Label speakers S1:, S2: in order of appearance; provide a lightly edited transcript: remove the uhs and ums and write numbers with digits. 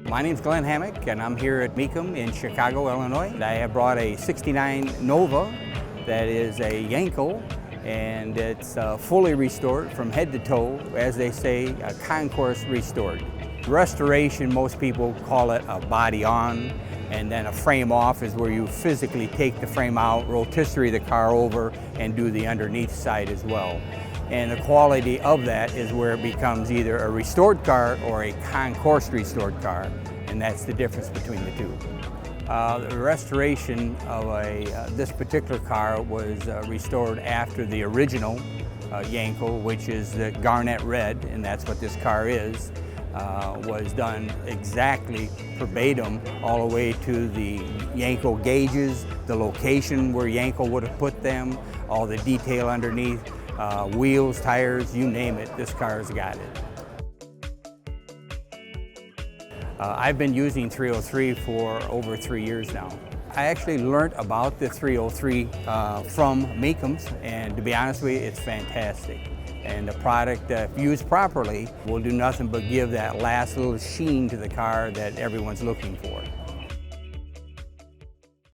S1: My name's Glenn Hammack, and I'm here at Mecum in Chicago, Illinois. I have brought a '69 Nova that is a Yenko, and it's fully restored from head to toe, as they say, a concourse restored. Restoration, most people call it a body on, and then a frame off is where you physically take the frame out, rotisserie the car over, and do the underneath side as well. And the quality of that is where it becomes either a restored car or a concourse restored car, and that's the difference between the two. The restoration of this particular car was restored after the original Yenko, which is the garnet red, and that's what this car is, was done exactly verbatim all the way to the Yenko gauges, the location where Yenko would have put them, all the detail underneath. Wheels, tires, you name it, this car's got it. I've been using 303 for over 3 years now. I actually learned about the 303 from Mecum's, and to be honest with you, it's fantastic. And the product, if used properly, will do nothing but give that last little sheen to the car that everyone's looking for.